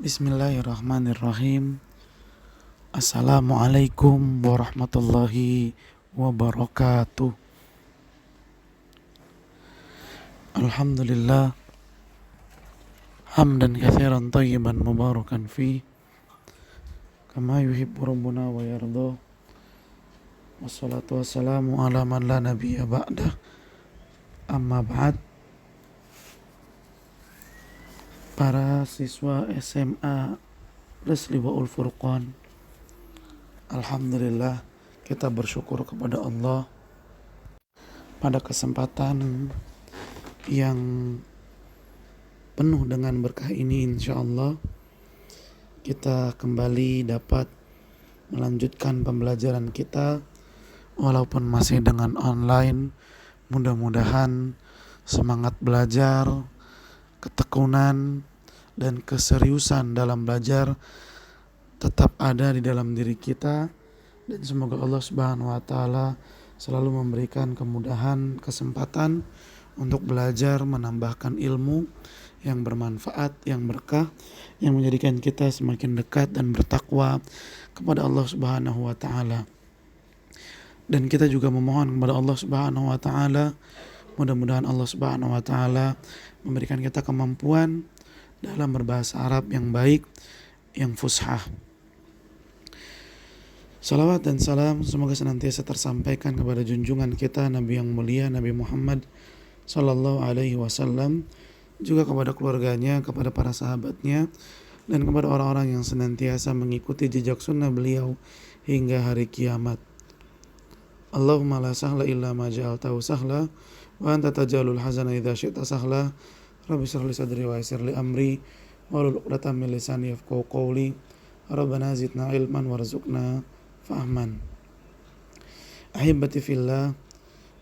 Bismillahirrahmanirrahim. Assalamualaikum warahmatullahi wabarakatuh. Alhamdulillah hamdan katsiran thayyiban mubarakan fi kama yuhibbu rabbuna wa yarda. Wassalatu wassalamu ala man la nabiyya ba'dah. Amma ba'd. Para siswa SMA Lesliwaul Furqan, alhamdulillah kita bersyukur kepada Allah pada kesempatan yang penuh dengan berkah ini. Insyaallah kita kembali dapat melanjutkan pembelajaran kita walaupun masih dengan online. Mudah-mudahan semangat belajar, ketekunan dan keseriusan dalam belajar tetap ada di dalam diri kita, dan semoga Allah Subhanahu wa taala selalu memberikan kemudahan, kesempatan untuk belajar, menambahkan ilmu yang bermanfaat, yang berkah, yang menjadikan kita semakin dekat dan bertakwa kepada Allah Subhanahu wa taala. Dan kita juga memohon kepada Allah Subhanahu wa taala, mudah-mudahan Allah Subhanahu wa taala memberikan kita kemampuan dalam berbahasa Arab yang baik, yang fushah. Salawat dan salam semoga senantiasa tersampaikan kepada junjungan kita Nabi yang mulia, Nabi Muhammad sallallahu alaihi wasallam, juga kepada keluarganya, kepada para sahabatnya, dan kepada orang-orang yang senantiasa mengikuti jejak sunnah beliau hingga hari kiamat. Allahumma la sahla illa ma ja'altahu sahla wa anta tajalul hazana idza syi'ta sahla. Rabbi shrah li sadri wa yassir li amri wahlul 'uqdatam min lisani yafqahu qawli. Rabbana zidna ilman warzuqna fahman. Ahibati fillah,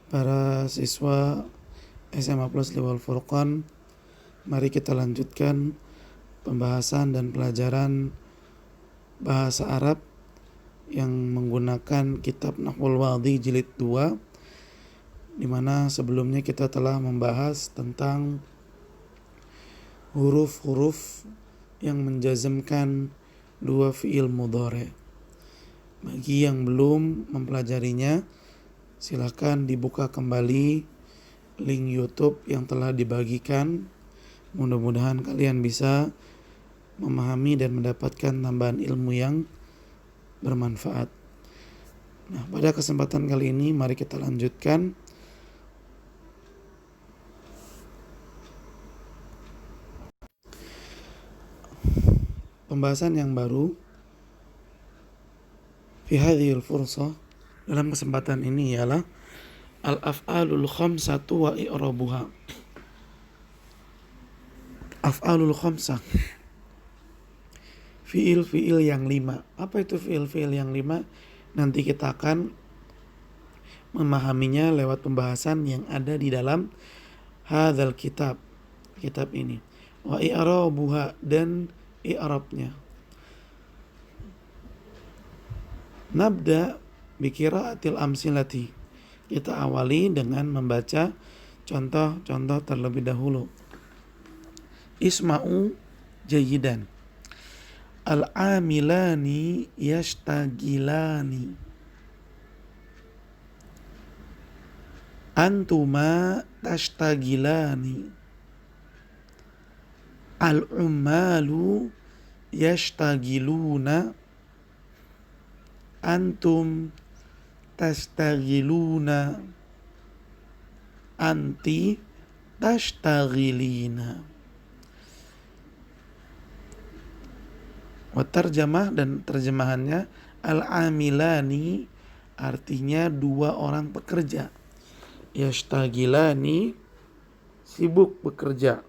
para siswa SMA Plus Liwal Furqan, mari kita lanjutkan pembahasan dan pelajaran bahasa Arab yang menggunakan kitab Nahwul Wadhi jilid 2, di mana sebelumnya kita telah membahas tentang huruf-huruf yang menjazmkan dua fi'il mudhari'. Bagi yang belum mempelajarinya, silakan dibuka kembali link YouTube yang telah dibagikan. Mudah-mudahan kalian bisa memahami dan mendapatkan tambahan ilmu yang bermanfaat. Nah, pada kesempatan kali ini mari kita lanjutkan pembahasan yang baru. Fi hadhil fursah, dalam kesempatan ini ialah al-af'alul khamsatu wa i'rabuha. Af'alul khamsah, fiil-fiil yang 5. Apa itu fiil-fiil yang 5? Nanti kita akan memahaminya lewat pembahasan yang ada di dalam hadzal kitab ini. Wa i'rabuha, dan i'rabnya. Nabda bi qiraatil amsilati. Kita awali dengan membaca contoh-contoh terlebih dahulu. Isma'u jayyidan. Al-amilani yashtagilani. Antuma tashtagilani. Al-ummalu yashtagiluna. Antum tashtagiluna. Anti tashtagilina. Watarjamah, dan terjemahannya, al-amilani artinya dua orang pekerja. Yashtagilani sibuk bekerja.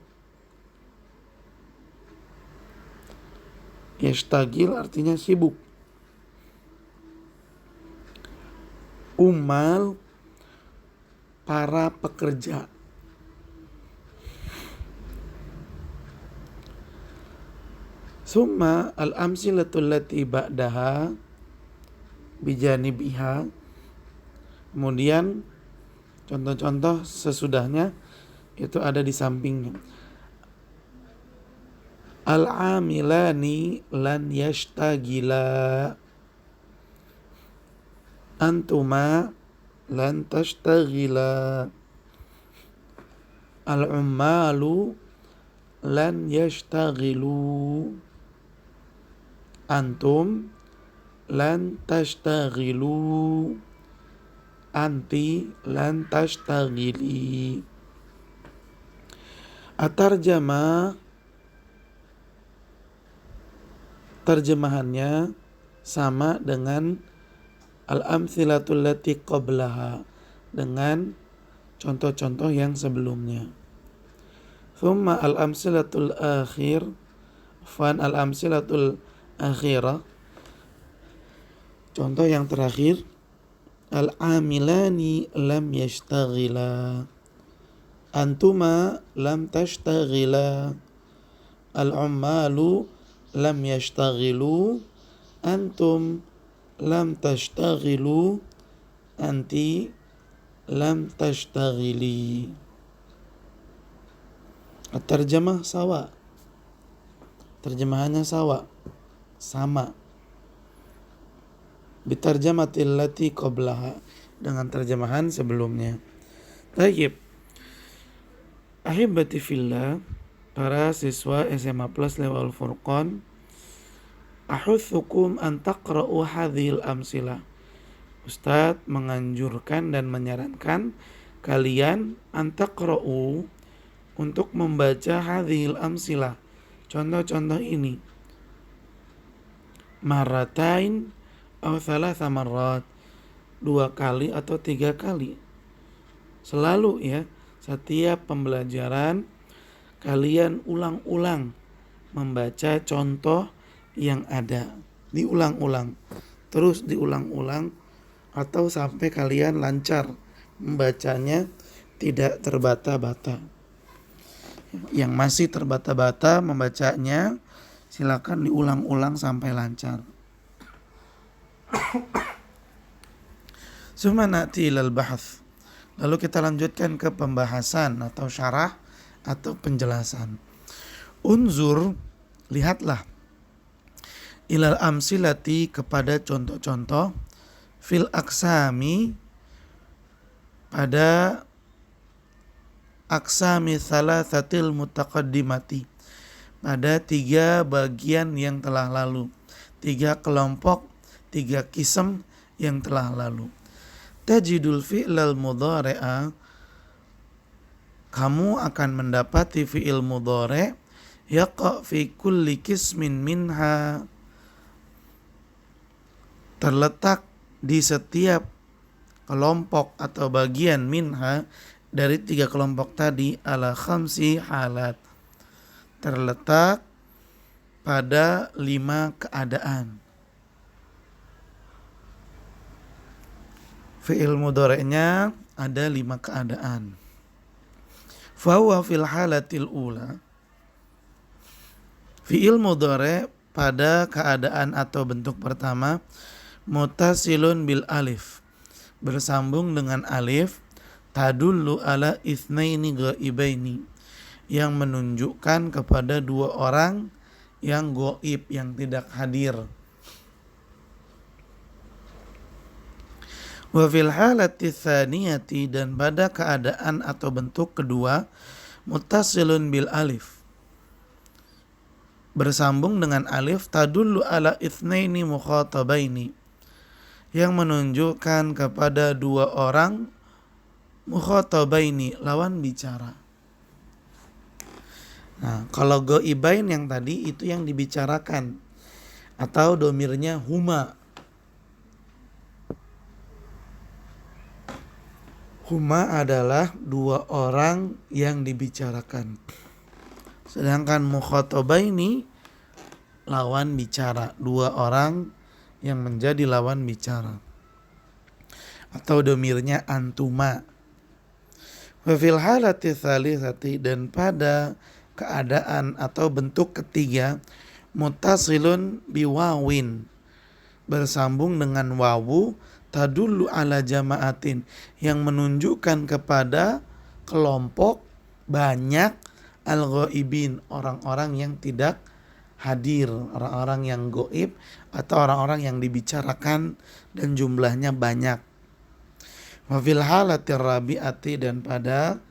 Yashtagil artinya sibuk. Ummal para pekerja. Summa al-amsilatul lati ba'daha bijanibiha. Kemudian contoh-contoh sesudahnya itu ada di sampingnya. Al-amilani lan yashtagila. Antuma lan tashtagila. Al-ummalu lan yashtaghilu. Antum lan tashtaghilu. Anti lan tashtaghili. At-tarjamah, terjemahannya sama dengan al-amtsilatul lati qablaha, dengan contoh-contoh yang sebelumnya. Thumma al-amtsilatul akhir, fan al-amtsilatul akhirah, contoh yang terakhir, al-amilani lam yashtaghila. Antuma lam tashtaghila. Al-ummalu lam yashtaghilu. Antum lam tashtaghilu. Anti lam tashtaghili. At-tarjamah sawa. Terjemahannya sama. Bitarjamatil lati qablaha, dengan terjemahan sebelumnya. Baik. Ahibati fillah, para siswa SMA Plus Level Furqan, ahuthukum an taqra'u hadhil amsilah. Ustadz menganjurkan dan menyarankan kalian an taqra'u, untuk membaca hadhil amsilah, contoh-contoh ini, marratain atau thalatha marrat, 2 kali atau 3 kali. Selalu ya, setiap pembelajaran kalian ulang-ulang membaca contoh yang ada, diulang-ulang, terus diulang-ulang, atau sampai kalian lancar membacanya, tidak terbata-bata. Yang masih terbata-bata membacanya, silakan diulang-ulang sampai lancar. Summa na'ti ilal bahth. Lalu kita lanjutkan ke pembahasan atau syarah atau penjelasan. Unzur, lihatlah, ilal amsilati, kepada contoh-contoh, fil aksami, pada aksami thalathatil mutaqaddimati, pada 3 bagian yang telah lalu, 3 kelompok, 3 qism yang telah lalu. Tajidul fi'lal mudhari'a, kamu akan mendapati fi'il mudhari' yaqa fi kulli qismin minha, terletak di setiap kelompok atau bagian minha, dari 3 kelompok tadi, ala khamsi halat, terletak pada 5 keadaan. Fi'il mudhari'nya ada 5 keadaan. Fahuwa fil halatil ula, fi'il mudhari' pada keadaan atau bentuk pertama, mutasilun bil alif, bersambung dengan alif, tadullu ala itsnaini ghaibaini, yang menunjukkan kepada 2 orang yang gaib, yang tidak hadir. Wa fil halati tsaniyati, dan pada keadaan atau bentuk kedua, muttasilun bil alif, bersambung dengan alif, tadullu ala itsnaini mukhatabaini, yang menunjukkan kepada 2 orang mukhatabaini, lawan bicara. Nah, kalau ghaibain yang tadi itu yang dibicarakan, atau domirnya huma. Huma adalah 2 orang yang dibicarakan. Sedangkan mukhatabaini lawan bicara, 2 orang yang menjadi lawan bicara. Atau domirnya antuma. Wa fil halati tsalitsati, dan pada keadaan atau bentuk ketiga, muttasilun biwawin, bersambung dengan wawu, tadullu ala jama'atin, yang menunjukkan kepada kelompok banyak, al-ghaibin, orang-orang yang tidak hadir, orang-orang yang goib atau orang-orang yang dibicarakan dan jumlahnya banyak. Wa fil halatir rabi'ati, dan pada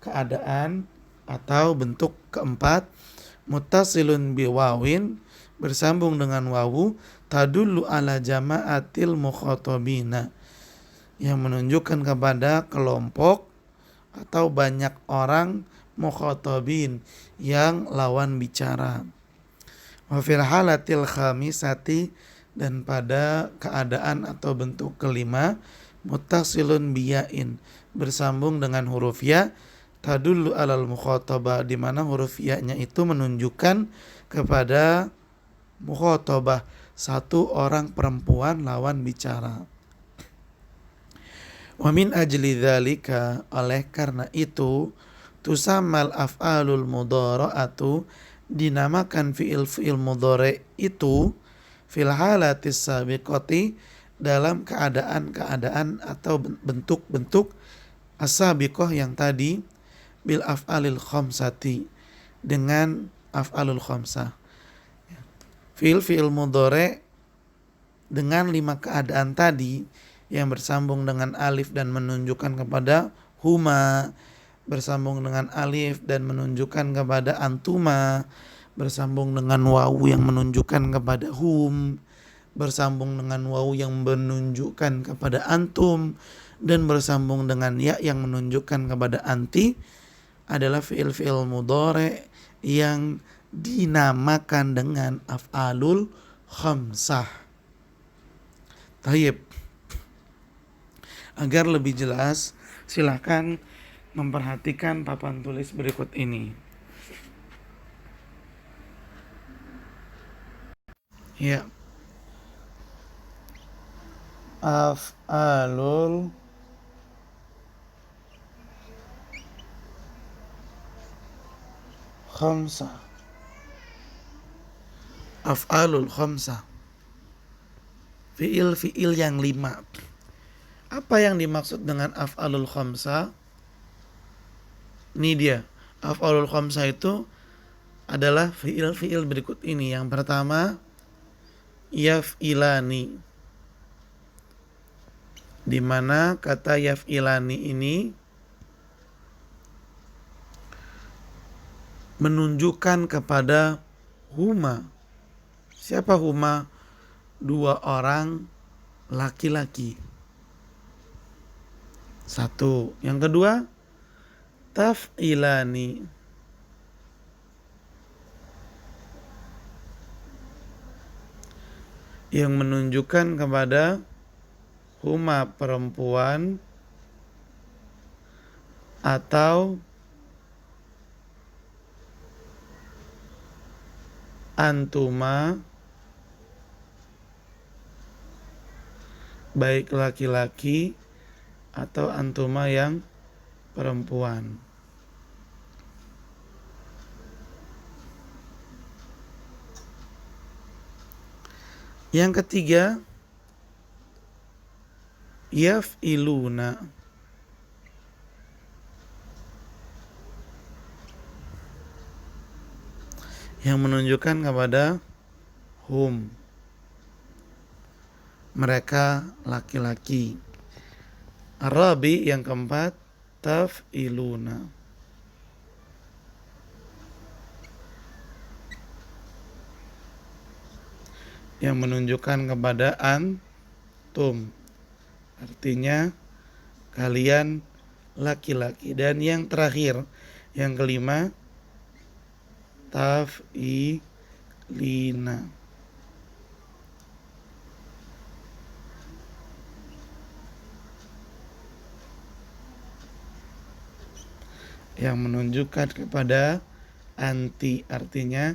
keadaan atau bentuk keempat, muttasilun biwawin, bersambung dengan wawu, tadullu ala jama'atil mukhatabina, yang menunjukkan kepada kelompok atau banyak orang mukhatabin, yang lawan bicara. Wa fil halatil khamisati, dan pada keadaan atau bentuk kelima, muttasilun biyain, bersambung dengan huruf ya, tadullu alal mukhatabah, di mana huruf ya-nya itu menunjukkan kepada mukhatabah, satu orang perempuan lawan bicara. Wa min ajli dzalika, oleh karena itu, tusammal af'alul mudhara'atu, dinamakan fi'il mudhari' itu fil halatis sabiqati, dalam keadaan-keadaan atau bentuk-bentuk as-sabiqah yang tadi, bil af'alil khamsati, dengan af'alul khamsah. Fi'il mudhari' dengan 5 keadaan tadi yang bersambung dengan alif dan menunjukkan kepada huma, bersambung dengan alif dan menunjukkan kepada antuma, bersambung dengan wawu yang menunjukkan kepada hum, bersambung dengan wawu yang menunjukkan kepada antum, dan bersambung dengan ya yang menunjukkan kepada anti, adalah fi'il mudhari' yang dinamakan dengan af'alul khamsah. Tayyib. Agar lebih jelas, silakan memperhatikan papan tulis berikut ini. Ya. Af'alul khamsah. Af'alul khamsah. Fi'il yang 5. Apa yang dimaksud dengan af'alul khamsah? Ini dia. Af'alul khamsah itu adalah fi'il berikut ini. Yang pertama, yaf'ilani, di mana kata yaf'ilani ini menunjukkan kepada huma. Siapa huma? 2 orang laki-laki. 1. Yang kedua, taf'ilani, yang menunjukkan kepada huma perempuan atau antuma, baik laki-laki atau antuma yang perempuan. Yang ketiga, yaf'iluna, yang menunjukkan kepada hum, mereka laki-laki. Arabi, yang keempat, taf'iluna, yang menunjukkan kepada antum, artinya kalian laki-laki. Dan yang terakhir, yang kelima, taf'ilina, yang menunjukkan kepada anti, artinya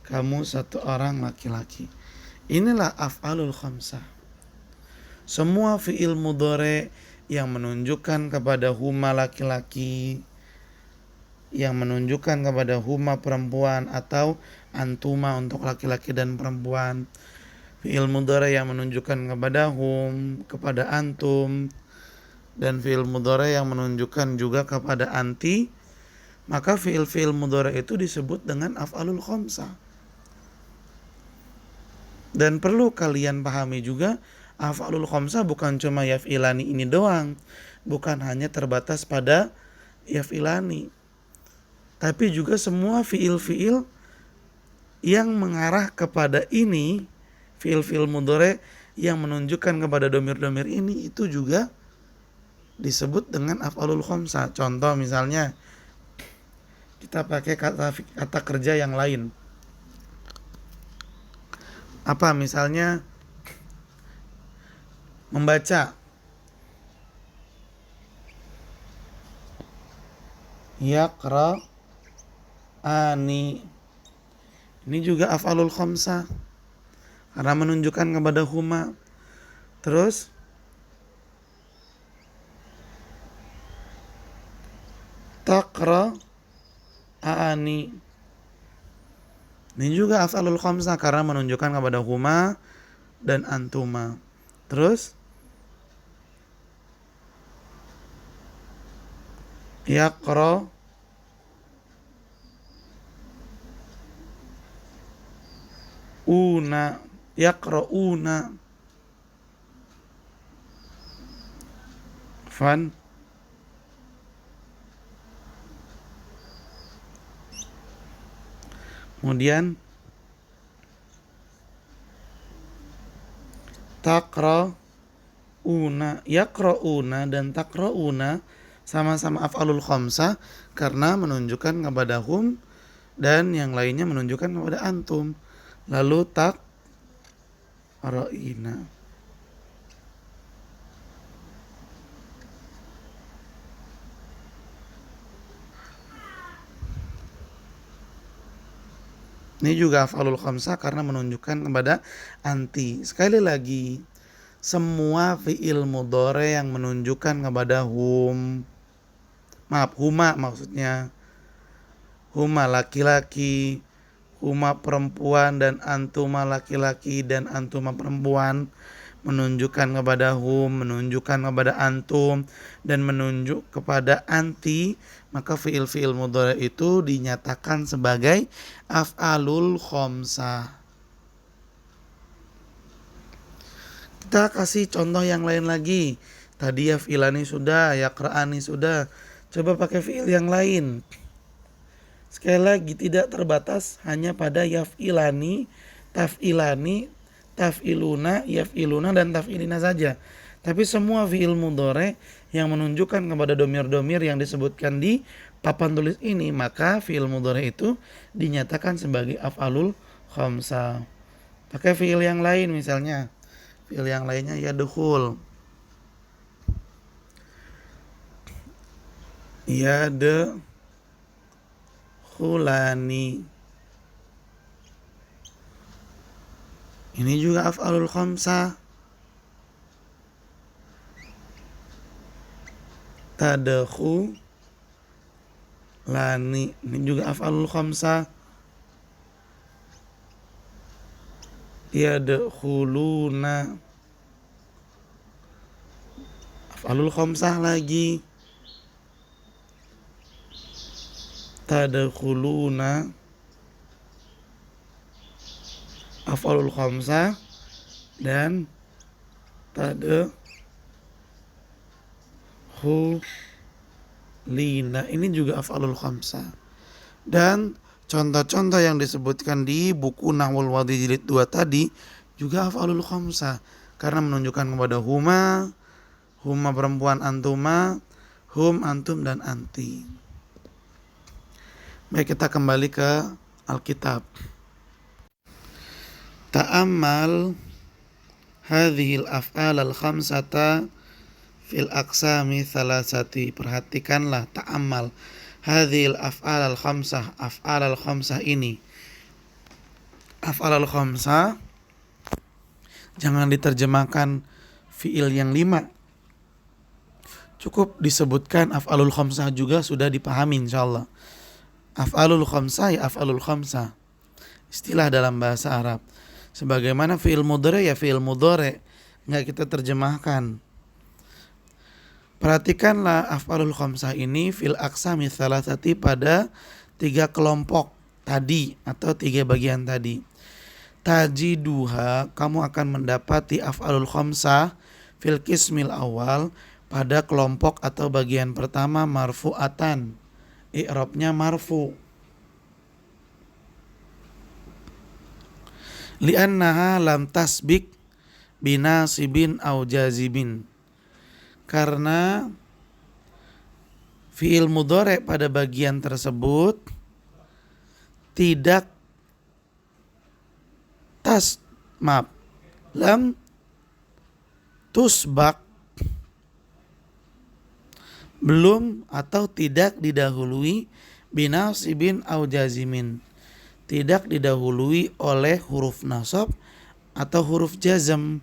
kamu satu orang laki-laki. Inilah af'alul khamsah. Semua fi'il mudhari' yang menunjukkan kepada huma laki-laki, yang menunjukkan kepada huma perempuan atau antuma untuk laki-laki dan perempuan, fi'il mudhari' yang menunjukkan kepada hum, kepada antum, dan fi'il mudhari' yang menunjukkan juga kepada anti, maka fi'il mudhari' itu disebut dengan af'alul khamsah. Dan perlu kalian pahami juga, af'alul khamsah bukan cuma yaf'ilani ini doang. Bukan hanya terbatas pada yaf'ilani. Tapi juga semua fi'il-fi'il yang mengarah kepada ini, fi'il-fi'il mudhari yang menunjukkan kepada domir-domir ini, itu juga disebut dengan af'alul khamsah. Contoh misalnya, kita pakai kata kerja yang lain. Apa misalnya membaca, yaqra'ani, ini juga af'alul khamsah karena menunjukkan kepada huma. Terus taqra'ani, ini juga af'alul khamsah karena menunjukkan kepada huma dan antuma. Terus yaqra'una, yaqra'una, fan. Kemudian taqra'una, yaqra'una dan taqra'una sama-sama af'alul khamsah karena menunjukkan kepada hum dan yang lainnya menunjukkan kepada antum. Lalu taqra'ina. Ini juga af'alul khamsah karena menunjukkan kepada anti. Sekali lagi, semua fi'il mudhari yang menunjukkan kepada huma maksudnya, huma laki-laki, huma perempuan, dan antuma laki-laki dan antuma perempuan, menunjukkan kepada hum, menunjukkan kepada antum, dan menunjuk kepada anti, maka fi'il-fi'il mudhari itu dinyatakan sebagai af'alul khamsah. Kita kasih contoh yang lain lagi. Tadi yaf'ilani sudah, yaqra'ani sudah. Coba pakai fi'il yang lain. Sekali lagi, tidak terbatas hanya pada yaf'ilani, taf'ilani, taf'iluna, yaf'iluna, dan taf'ilina saja. Tapi semua fi'il mudhari yang menunjukkan kepada domir-domir yang disebutkan di papan tulis ini, maka fi'il mudhari itu dinyatakan sebagai af'alul khamsah. Pakai fi'il yang lain misalnya. Fi'il yang lainnya yadkhul, yadkhulani. Ini juga af'alul khamsah. Tadkhulani, ini juga af'alul khamsah. Yadkhuluna, af'alul khamsah lagi. Tadkhuluna, af'alul khamsah, dan tadkhulina, ini juga af'alul khamsah. Dan contoh-contoh yang disebutkan di buku Nahwul Wadhi jilid 2 tadi juga af'alul khamsah karena menunjukkan kepada huma perempuan, antuma, hum, antum, dan anti. Baik, kita kembali ke Alkitab. Ta'ammal hadhil af'al al-khamsata fil aqsami thalathati. Perhatikanlah, ta'ammal hadhil af'al al-khamsah, af'al al-khamsah ini. Af'al al-khamsah jangan diterjemahkan fi'il yang 5. Cukup disebutkan af'alul khamsah juga sudah dipahami insyaallah. Af'alul khamsah ya af'alul khamsah, istilah dalam bahasa Arab. Sebagaimana fi'il mudhari ya fi'il mudhari, enggak kita terjemahkan. Perhatikanlah af'alul khamsah ini fil aqsami thalathati, pada 3 kelompok tadi atau 3 bagian tadi. tajiduha, kamu akan mendapati af'alul khamsah fil qismil awal, pada kelompok atau bagian pertama marfu'atan, i'rabnya marfu. Li'annaha lam tasbik binasibin au jazibin, karena fi'il mudhari' pada bagian tersebut tidak lam tusbak, belum atau tidak didahului binasibin au jazimin, tidak didahului oleh huruf nasab atau huruf jazm.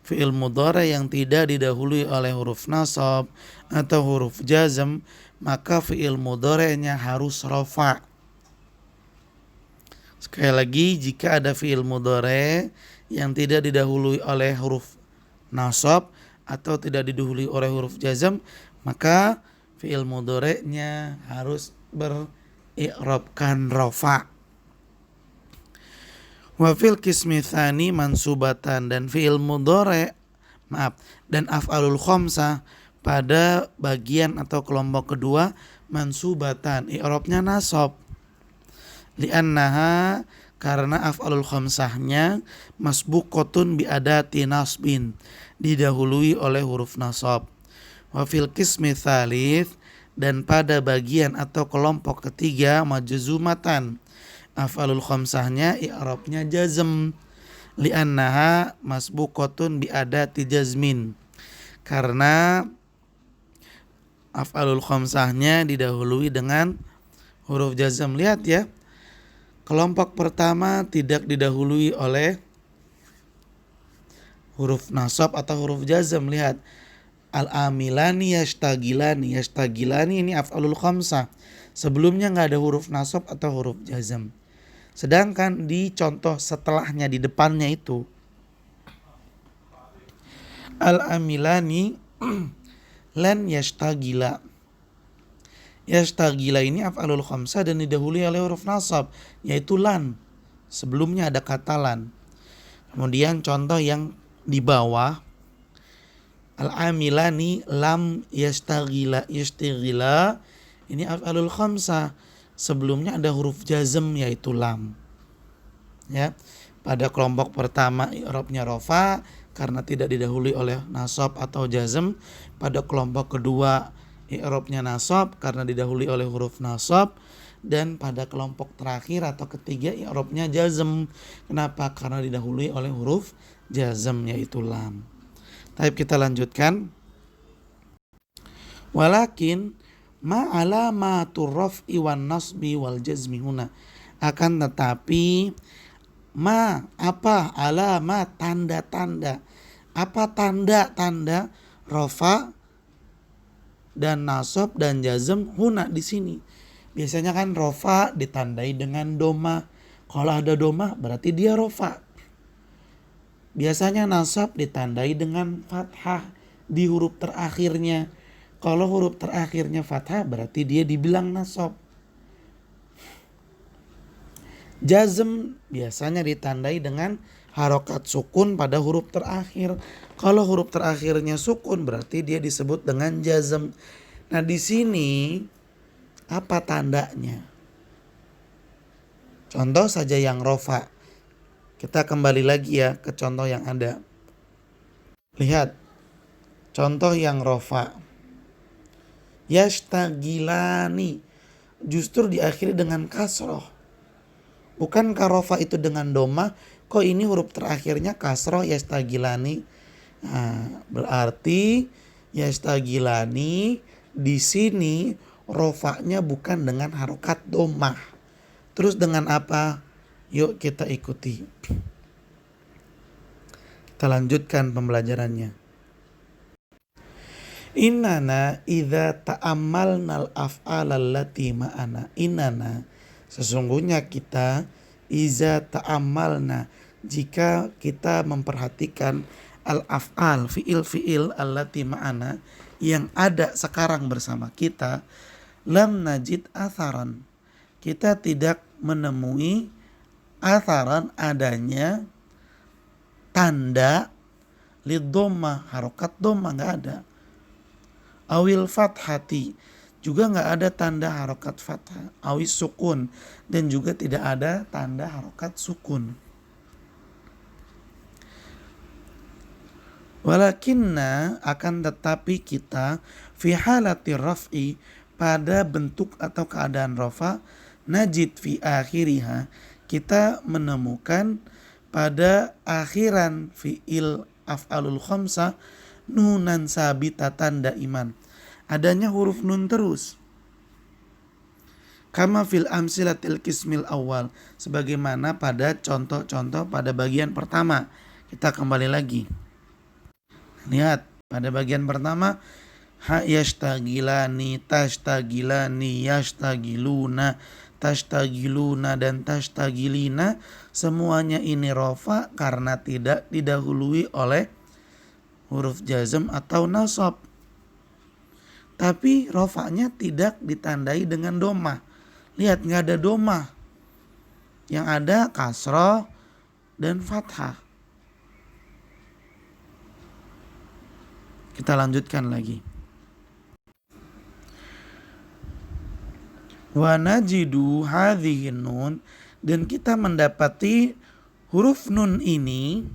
Fi'il mudhari' yang tidak didahului oleh huruf nasab atau huruf jazm, maka fi'il mudhari'nya harus rafa'. Sekali lagi, jika ada fi'il mudhari' yang tidak didahului oleh huruf nasab atau tidak didahului oleh huruf jazm, maka fi'il mudhari'nya harus beri'rabkan rafa'. Wa fil qismi tsani mansubatan, dan fi'il mudhari' dan af'alul khamsah pada bagian atau kelompok kedua mansubatan, i'rabnya nasab. Li'annaha, karena af'alul khamsahnya masbuqatun bi adati nasbin, didahului oleh huruf nasab. Wa fil qismi tsalits, dan pada bagian atau kelompok ketiga majzumatan, af'alul khamsahnya i'rabnya jazm. Li'annaha masbuqatun bi adati jazmin, karena af'alul khamsahnya didahului dengan huruf jazm. Lihat ya, kelompok pertama tidak didahului oleh huruf nasab atau huruf jazm. Lihat, al-amilani yashtagilani, yashtagilani ini af'alul khamsah, sebelumnya nggak ada huruf nasab atau huruf jazm. Sedangkan di contoh setelahnya, di depannya itu al-amilani lan yashtagila. Yashtagila ini af'alul khamsah dan didahului oleh huruf nasab, yaitu lan. Sebelumnya ada kata lan. Kemudian contoh yang di bawah, al-amilani lam yashtagila, yashtagila ini af'alul khamsah, sebelumnya ada huruf jazm yaitu lam. Ya, pada kelompok pertama i'rabnya rafa karena tidak didahului oleh nasab atau jazm. Pada kelompok kedua i'rabnya nasab karena didahului oleh huruf nasab, dan pada kelompok terakhir atau ketiga i'rabnya jazm. Kenapa? Karena didahului oleh huruf jazm yaitu lam. Baik, kita lanjutkan. Walakin ma alamatur raf'i wan nasbi wal jazmi huna, akan tetapi ma, apa, alamat, tanda-tanda, apa tanda-tanda rafa dan nasab dan jazm huna di sini. Biasanya kan rafa ditandai dengan doma, kalau ada doma berarti dia rafa. Biasanya nasab ditandai dengan fathah di huruf terakhirnya. Kalau huruf terakhirnya fathah berarti dia dibilang nasab. Jazm biasanya ditandai dengan harokat sukun pada huruf terakhir. Kalau huruf terakhirnya sukun berarti dia disebut dengan jazm. Nah, di sini apa tandanya? Contoh saja yang rofa. Kita kembali lagi ya ke contoh yang ada. Lihat contoh yang rofa. Yashtagilani justru diakhiri dengan kasroh. Bukankah rofa itu dengan doma? Kok ini huruf terakhirnya kasroh, yashtagilani? Nah, berarti yashtagilani di sini rofanya bukan dengan harokat doma. Terus dengan apa? Yuk kita ikuti. Kita lanjutkan pembelajarannya. Innana idza ta'ammalnal af'alal lati ma'ana. Innana, sesungguhnya kita, iza ta'ammalna, jika kita memperhatikan al-af'al, fi'il allati ma'ana, yang ada sekarang bersama kita, lam najid atharan, kita tidak menemui atharan adanya tanda liddomah, harokat domah nggak ada. Awil fathati, juga nggak ada tanda harokat fathah. Awis sukun, dan juga tidak ada tanda harokat sukun. Walakinna, akan tetapi kita, fi halati raf'i, pada bentuk atau keadaan rafa, najid fi akhiriha, kita menemukan pada akhiran fi'il af'alul khamsah nunan sabitatan daiman, adanya huruf nun terus. Kama fil amsilatil kismil awal, sebagaimana pada contoh-contoh pada bagian pertama. Kita kembali lagi. Lihat pada bagian pertama, ha yashtagilani, tashtagilani, yashtagiluna, tashtagiluna dan tashtagilina, semuanya ini rofa karena tidak didahului oleh huruf jazm atau nasab. Tapi rofanya tidak ditandai dengan domah. Lihat, nggak ada domah. Yang ada kasroh dan fathah. Kita lanjutkan lagi. Wa najidu hadhihi nun, dan kita mendapati huruf nun ini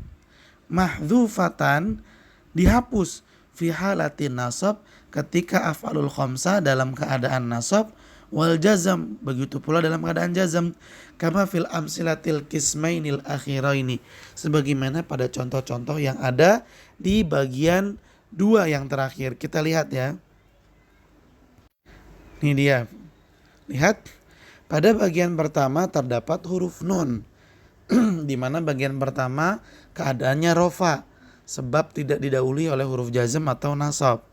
mahdzufatan, dihapus, fi halatin nasab, ketika af'alul khamsah dalam keadaan nasab, wal jazam, begitu pula dalam keadaan jazam, kama fil amsilatil kismainil akhiraini, sebagaimana pada contoh-contoh yang ada di bagian dua yang terakhir. Kita lihat ya. Ini dia. Lihat, pada bagian pertama terdapat huruf nun, di mana bagian pertama keadaannya rofa, sebab tidak didahului oleh huruf jazm atau nasab.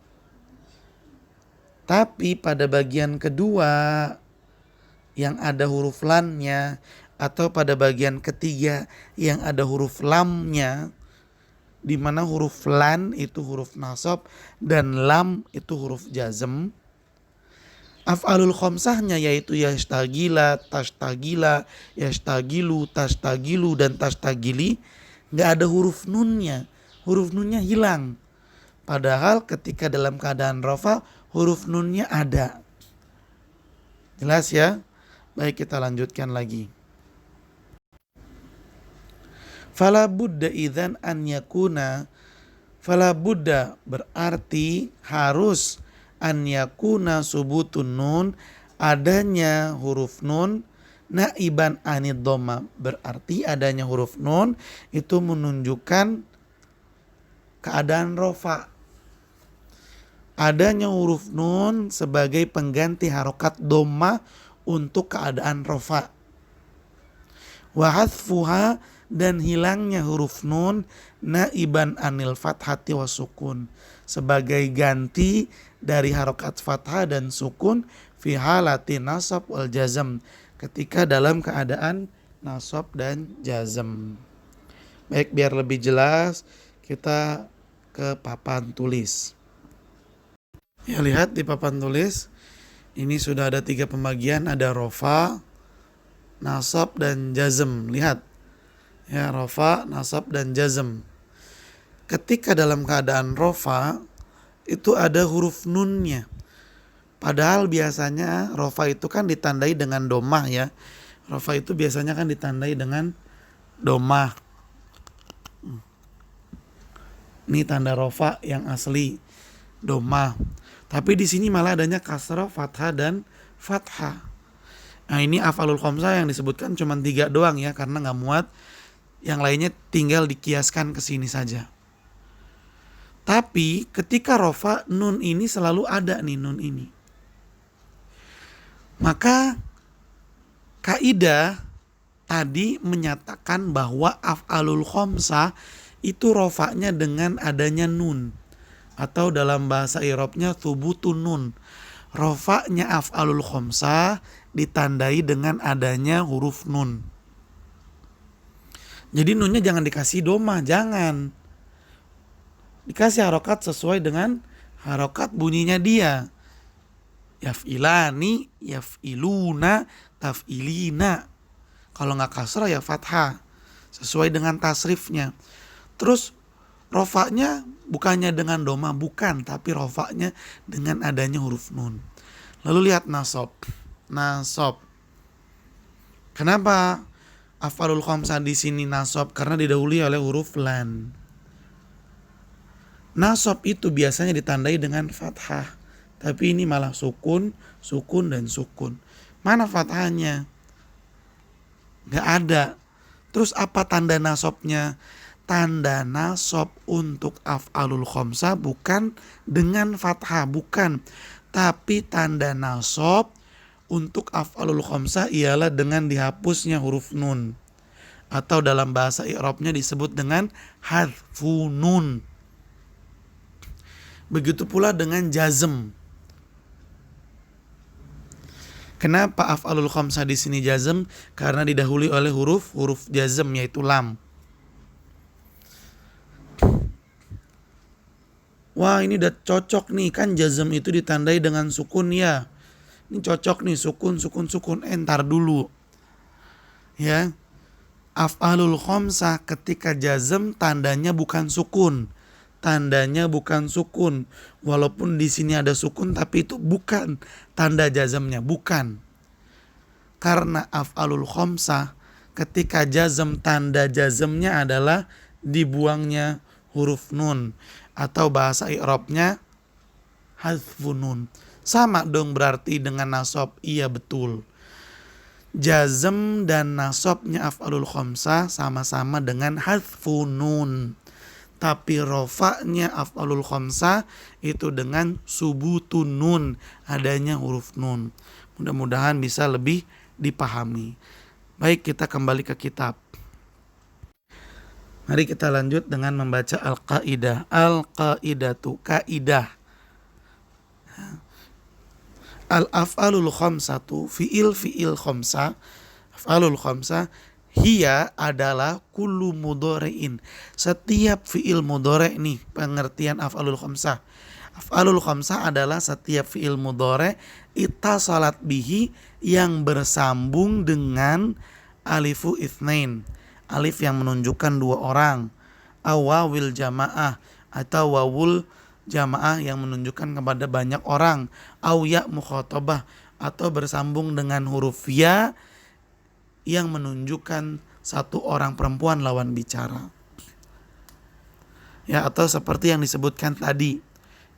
Tapi pada bagian kedua yang ada huruf lannya, atau pada bagian ketiga yang ada huruf lamnya, di mana huruf lan itu huruf nasab dan lam itu huruf jazm, af'alul khamsahnya yaitu yashtagila, tashtagila, yashtagilu, tashtagilu dan tashtagili, nggak ada huruf nunnya. Huruf nunnya hilang. Padahal ketika dalam keadaan rafa, huruf nunnya ada. Jelas ya? Baik, kita lanjutkan lagi. Fala budda idzan an yakuna, fala budda berarti harus, an yakuna subutun nun, adanya huruf nun, naiban anid dhamma, berarti adanya huruf nun itu menunjukkan keadaan rofa. Adanya huruf nun sebagai pengganti harokat dhamma untuk keadaan rofa. Wa hadfuha, dan hilangnya huruf nun naiban anil fathati wa sukun, sebagai ganti dari harokat fathah dan sukun, fi halati nasab wal jazm, ketika dalam keadaan nasab dan jazm. Baik, biar lebih jelas kita ke papan tulis. Ya, lihat di papan tulis ini sudah ada 3 pembagian, ada rofa, nasab dan jazm. Lihat ya, rofa, nasab dan jazm. Ketika dalam keadaan rofa itu ada huruf nunnya. Padahal biasanya rofa itu kan ditandai dengan domah ya. Rofa itu biasanya kan ditandai dengan domah. Ini tanda rofa yang asli, domah. Tapi di sini malah adanya kasrah, fathah dan fathah. Nah, ini af'alul khamsah yang disebutkan cuma 3 doang ya, karena nggak muat. Yang lainnya tinggal dikiaskan ke sini saja. Tapi ketika rofa, nun ini selalu ada nih, nun ini. Maka kaidah tadi menyatakan bahwa af'alul khamsah itu rofanya dengan adanya nun, atau dalam bahasa Arabnya thubutun nun. Rofanya af'alul khamsah ditandai dengan adanya huruf nun. Jadi nunnya jangan dikasih domah, jangan. Dikasih harokat sesuai dengan harokat bunyinya dia. Yaf'ilani, yaf'iluna, taf'ilina. Kalau nggak kasrah ya fathah sesuai dengan tasrifnya. Terus rofaknya bukannya dengan doma, bukan, tapi rofaknya dengan adanya huruf nun. Lalu lihat nasab. Nasab. Kenapa af'alul khamsah di sini nasab? Karena didahului oleh huruf lan. Nasab itu biasanya ditandai dengan fathah, tapi ini malah sukun, sukun dan sukun. Mana fathahnya? Gak ada. Terus apa tanda nasabnya? Tanda nasab untuk af'alul khamsah bukan dengan fathah, bukan. Tapi tanda nasab untuk af'alul khamsah ialah dengan dihapusnya huruf nun. Atau dalam bahasa i'rabnya disebut dengan hadfun nun. Begitu pula dengan jazm. Kenapa af'alul khamsah di sini jazm? Karena didahului oleh huruf jazm yaitu lam. Wah, ini udah cocok nih, kan jazm itu ditandai dengan sukun ya. Ini cocok nih, sukun. Entar dulu. Ya. Af'alul khamsah ketika jazm tandanya bukan sukun. Tandanya bukan sukun. Walaupun di sini ada sukun tapi itu bukan tanda jazmnya, bukan. Karena af'alul khamsah ketika jazm tanda jazmnya adalah dibuangnya huruf nun atau bahasa i'rabnya hadfun nun. Sama dong berarti dengan nasab. Iya betul. Jazm dan nasabnya af'alul khamsah sama-sama dengan hadfun nun. Tapi rofaknya af'alul khamsah itu dengan subutun nun, adanya huruf nun. Mudah-mudahan bisa lebih dipahami. Baik, kita kembali ke kitab. Mari kita lanjut dengan membaca al-qaidah. Al-qaidatu, kaidah. Al-af'alul khamsatu, fi'il khamsah. Af'alul khamsah hiya adalah kullu mudhari'in. Setiap fi'il mudhari' nih pengertian af'alul khamsah. Af'alul khamsah adalah setiap fi'il mudhari' ittasalat bihi yang bersambung dengan alifu itsnain. Alif yang menunjukkan dua orang. Awawil jamaah atau wawul jamaah yang menunjukkan kepada banyak orang. Aw ya mukhatabah atau bersambung dengan huruf ya yang menunjukkan satu orang perempuan lawan bicara. Ya, atau seperti yang disebutkan tadi.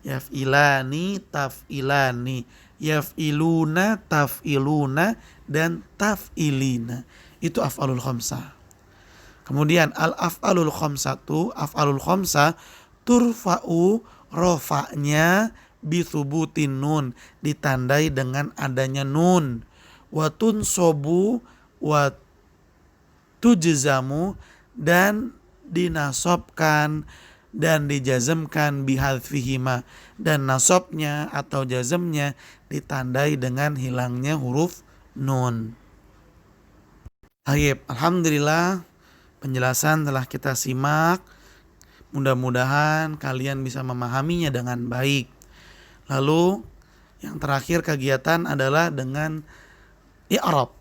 Yaf'ilani, taf'ilani, yaf'iluna, taf'iluna, dan taf'ilina. Itu af'alul khamsah. Kemudian al-af'alul khamsatu, af'alul khamsah turfa'u, rofa'nya bithubutin nun, ditandai dengan adanya nun. Wa tunsobu wa tujzamu, dan dinasobkan dan dijazmkan bihadfihima, dan nasobnya atau jazmnya ditandai dengan hilangnya huruf nun. Baik, alhamdulillah penjelasan telah kita simak. Mudah-mudahan kalian bisa memahaminya dengan baik. Lalu yang terakhir kegiatan adalah dengan i'rab.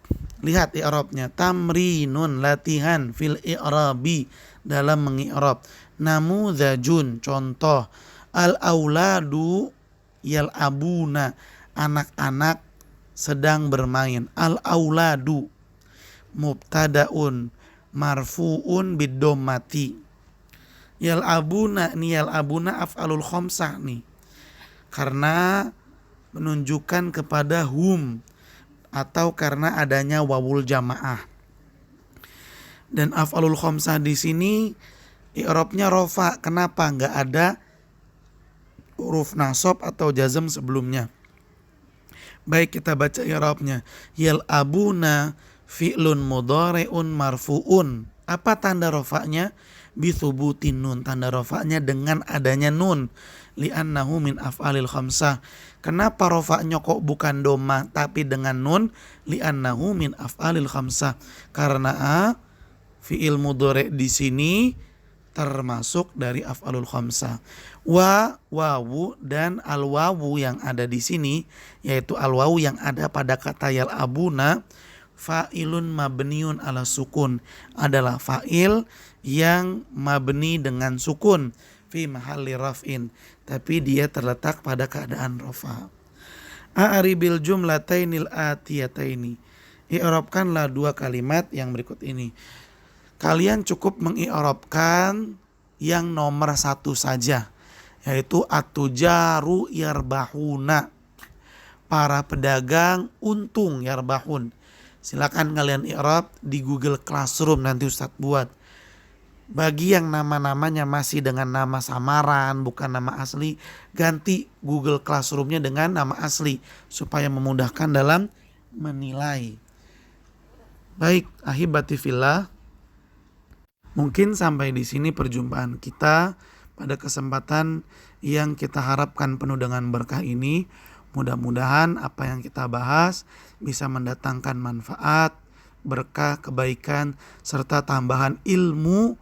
Lihat i'rabnya, tamrinun, latihan fil i'rabi, dalam mengi'rab. Namudzajun, contoh. Al-auladu yal'abuna, anak-anak sedang bermain. Al-auladu mubtadaun marfuun biddommati. Yal'abuna nih, yal'abuna af'alul khamsah nih, karena menunjukkan kepada hum atau karena adanya wawul jamaah. Dan af'alul khamsah di sini i'rabnya rofa. Kenapa? Nggak ada huruf nasab atau jazm sebelumnya. Baik, kita baca i'rabnya. Yal'abuna fi'lun mudhari'un marfu'un. Apa tanda rofaknya? Bithubutin nun. Tanda rofaknya dengan adanya nun. Li'annahu min af'alil khamsah. Kenapa rofaknya kok bukan doma tapi dengan nun? Li'annahu min af'alil khamsah. Karena fi'il mudhari' di sini termasuk dari af'alul khamsah. Wawu dan al-wawu yang ada di sini, yaitu al-wawu yang ada pada kata yal'abuna, fa'ilun mabniun ala sukun, adalah fa'il yang mabni dengan sukun fi mahalli raf'in, tapi dia terletak pada keadaan rafa. A'ribil jumlatainil atiyataini, i'rabkanlah dua kalimat yang berikut ini. Kalian cukup mengi'rabkan yang nomor satu saja, yaitu at-tujaru yarbahuna, para pedagang untung, yarbahun. Silakan kalian i'rab di Google Classroom, nanti Ustadz buat. Bagi yang nama-namanya masih dengan nama samaran, bukan nama asli, ganti Google Classroom-nya dengan nama asli supaya memudahkan dalam menilai. Baik, ahibati fillah, mungkin sampai di sini perjumpaan kita pada kesempatan yang kita harapkan penuh dengan berkah ini. Mudah-mudahan apa yang kita bahas bisa mendatangkan manfaat, berkah, kebaikan, serta tambahan ilmu.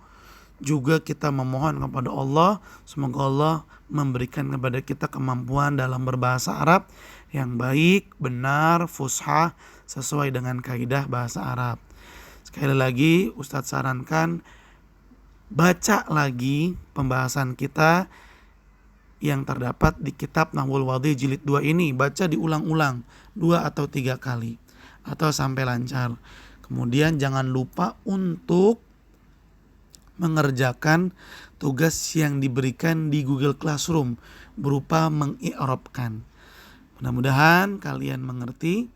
Juga kita memohon kepada Allah, semoga Allah memberikan kepada kita kemampuan dalam berbahasa Arab yang baik, benar, fushah, sesuai dengan kaidah bahasa Arab. Sekali lagi Ustadz sarankan baca lagi pembahasan kita yang terdapat di kitab Nahwul Wadhi jilid 2 ini. Baca diulang-ulang 2 atau 3 kali atau sampai lancar. Kemudian jangan lupa untuk mengerjakan tugas yang diberikan di Google Classroom berupa mengi'rabkan. Mudah-mudahan kalian mengerti.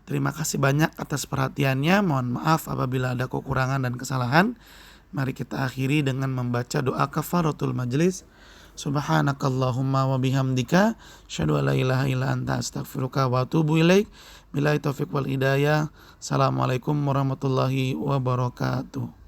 Terima kasih banyak atas perhatiannya. Mohon maaf apabila ada kekurangan dan kesalahan. Mari kita akhiri dengan membaca doa kafaratul majlis. Subhanakallahumma wa bihamdika asyhadu an la ilaha illa anta astaghfiruka wa atubu ilaik. Billahi taufiq wal hidayah. Assalamualaikum warahmatullahi wabarakatuh.